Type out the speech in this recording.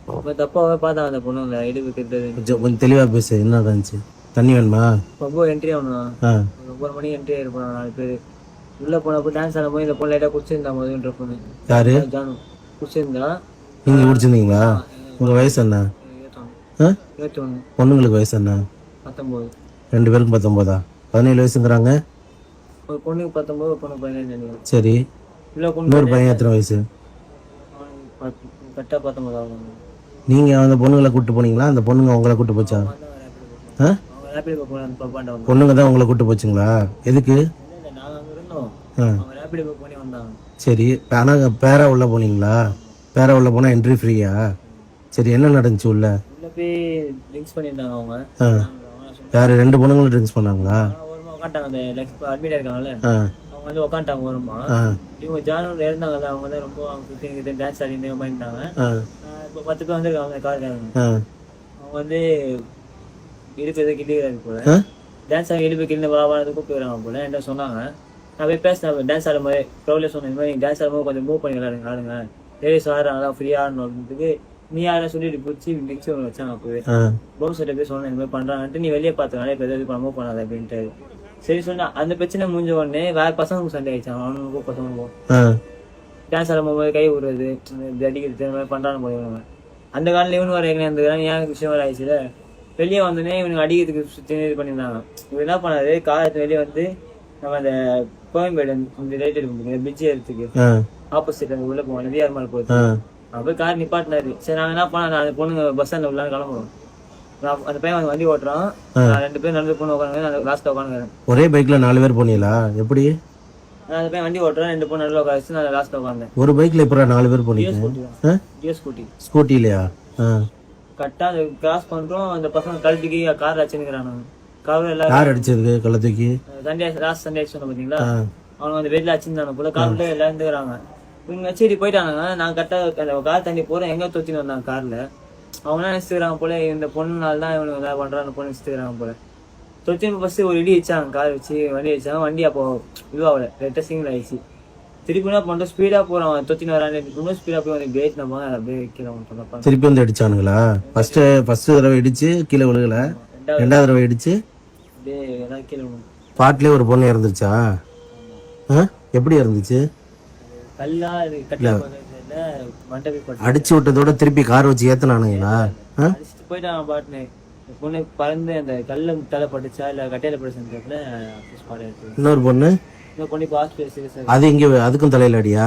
இப்போ தப்பாவே பார்த்தாங்க அந்த பொண்ணுங்களை இடுப்பு கட்டுறது. கொஞ்சம் தெளிவாக பேசு, என்ன இருந்துச்சு? தண்ணி வேணுமா? ரொம்ப என்ட்ரி ஆகணும். 9 மணி என்ட்ரி ஆயிருப்போம் 4 பேர். உள்ளே போனப்போ டான்ஸ் ஆடும் போது இந்த பொண்ணு லைட்டாக குடிச்சிருந்தா முதல்ன்ற பொண்ணு. யாரு? ஜானு குடிச்சிருந்தா. நீங்கள் குடிச்சிருந்தீங்களா? உங்கள் வயசு என்ன? 21. பொண்ணுங்களுக்கு வயசு என்ன? 19. 2 பேருக்கும் 19ஆ? 17 வயசுங்கிறாங்க. ஒரு பொண்ணுக்கு 19, ஒரு பொண்ணு 17. சரி, இல்லை பொண்ணு இன்னொரு பையன் எத்தனை வயசு? கரெக்டாக 19 ஆகும். நீங்கள் அந்த பொண்ணுங்களை கூப்பிட்டு போனீங்களா, அந்த பொண்ணுங்க உங்களை கூப்பிட்டு போச்சா? அவங்க ரேப்பிடு போகலான்னு பொண்ணுங்க தான் உங்களை கூப்பிட்டு போச்சுங்களா? எதுக்கு? இல்லை நாங்கள் அங்கே இருந்தோம். அவங்க ரேப்பிடு புக் பண்ணி வந்தாங்க. சரி, ஆனால் பேரா உள்ளே போனீங்களா? பேரா உள்ளே போனால் என்ட்ரி ஃப்ரீயா? சரி, என்ன நடந்துச்சு உள்ள? உள்ளே போய் ட்ரிங்க்ஸ் பண்ணியிருந்தாங்க அவங்க. யார்? 2 பொண்ணுங்களும் ட்ரிங்க்ஸ் பண்ணாங்களா? ஓரமாக உட்காந்துட்டாங்க. அந்த லெக்ஸ் அட்மிட் இருக்காங்கல்ல, அவங்க வந்து உட்காந்துட்டாங்க ஓரமா. இவங்க ஜானூர்ல இருந்தாங்கல்ல, அவங்க வந்து ரொம்ப அவங்க டான்ஸ் ஆடிட்டு பண்ணிட்டாங்க. இப்போ 10 பேர் வந்துருக்காங்க காருக்காரங்க. அவங்க வந்து இடுப்பு எதோ கிள்ளிக்கிறாங்க போல. டான்ஸ் ஆடி இடுப்பு கிள்ளி வாழது கூப்பிடுறாங்க போல. என்கிட்ட சொன்னாங்க. நான் போய் பேசினேன் டான்ஸ் ஆடும் போது. க்ரௌட்லேயே சொன்னேன், இந்த மாதிரி டான்ஸ் ஆடும்போது கொஞ்சம் மூவ் பண்ணி ஆடுங்க, லேடிஸ் ஆடுறாங்களா ஃப்ரீயாக ஆடணும் அப்படின்றதுக்கு நீ யாரை சொல்லிட்டு பிடிச்சி நெக்ஸ்ட் ஒன்று வச்சாங்க. அப்போவே பவுன்ஸ் கிட்ட போய் சொன்னேன், இந்த மாதிரி பண்ணுறாங்கன்ட்டு. நீ வெளியே பார்த்துனாலே இப்போ எதாவது பண்ண மூவ் பண்ணாத அப்படின்ட்டு. சரி சொன்னா. அந்த பிரச்சனை முடிஞ்ச உடனே வேற பசங்களுக்கு சண்டை ஆயிடுச்சாங்க. அவனுக்கும் பசங்களுக்கும் டான்ஸ் ஆடும்போது கை விடுறது, அடிக்கிறது, இந்த மாதிரி பண்ணுறான்னு போயிடுவாங்க. அந்த காலையில் இவனு வர எங்கே இருந்துக்கிறாங்க. ஏன் விஷயம் வர ஆயிடுச்சுல. வெளியே வந்தோடனே இவனுக்கு அடிக்கிறதுக்கு சுற்றி இது பண்ணியிருந்தாங்க. இவன் என்ன பண்ணாரு, காலத்து வெளியே வந்து நம்ம அந்த கோயம்பேடு இந்த ரைட் எடுக்க பிரிட்ஜ் ஏறதுக்கு ஆப்போசிட் அங்கே உள்ள போவோம், விஆர் மால் போகுது. அப்போ கார் நிப்பாட்டினாரு. சரி, நாங்கள் என்ன பண்ணோம், அந்த பொண்ணுங்க பஸ் ஸ்டாண்டில் உள்ளான்னு கிளம்புறோம். அந்த பையன் வண்டி ஓட்டுறான். 2 பேர் நடந்து பொண்ணு உட்காந்து லாஸ்ட்டாக உட்காந்துக்கிறேன். ஒரே பைக்கில் 4 பேர் போனீங்களா? எப்படி? அந்த பையன் வண்டி ஓட்டுறான், 2 பொண்ணு நடுவில் உட்காந்து நான் லாஸ்ட்டாக உட்காந்தேன். ஒரு பைக்கில் இப்போ 4 பேர் போனீங்க? ஜியோ ஸ்கூட்டி. ஸ்கூட்டிலையா? கரெக்டாக அந்த கிராஸ் பண்ணுறோம். அந்த பசங்க கழட்டிக்கு கார் அடிச்சுக்கிறானுங்க. கார் எல்லாம் யார் அடிச்சது? கள்ளத்துக்கு சண்டே லாஸ்ட் சண்டே சொன்ன பார்த்தீங்களா, அவங்க அந்த வெளில அடிச்சிருந்தாங்க போல. காரில் எல்லாம் இருந்துக்கிறாங்க. இவங்க சரி போயிட்டானுங்க. நான் கரெக்டாக அந்த கார் தண்ணி போகிறேன், எங்கே தொத்தின்னு வந்தாங்க காரில். அவங்களாம் நினைச்சுக்கிறாங்க போல, இந்த பொண்ணுனால தான் இவனுக்கு எதாவது பண்ணுறான்னு பொண்ணு நினைச்சுக்கிறாங்க போல. தொத்தின்னு ஃபஸ்ட்டு ஒரு இடி வச்சாங்க, கார் வச்சு வண்டி வச்சாங்க. வண்டி அப்போ இதுவாகல, லைட்டாக சிங்கிள் ஆயிடுச்சு. திருப்பி என்ன பண்ணுறோம், ஸ்பீடாக போகிறான், தொத்தின்னு வரான்னு இன்னும் ஸ்பீடாக போய் வந்து பிரேக் நம்ம அப்படியே வைக்கிறோம். திருப்பி வந்து அடிச்சானுங்களா? ஃபர்ஸ்ட் தடவை இடிச்சு கீழே விழுகல, 2வது தடவை இடிச்சு அப்படியே ஏதாவது கீழே விழும். பாட்டிலே ஒரு பொண்ணு இறந்துருச்சா? எப்படி இருந்துச்சு? கல்லா கட்டில மண்டை போய் அடிச்சு விட்டதோட திருப்பி கார் வச்சு ஏத்தனானுங்களா? அடிச்சுட்டு போயிட்டாங்க பாட்டுன்னு. பொண்ணு பறந்து அந்த கல்ல தலை பட்டுச்சா இல்லை கட்டையில பட்டுச்சுன்னு இன்னொரு பொண்ணு இந்த பொண்ணு இப்போ ஹாஸ்பிட்டல். அது இங்கே அதுக்கும் தலையில அடியா?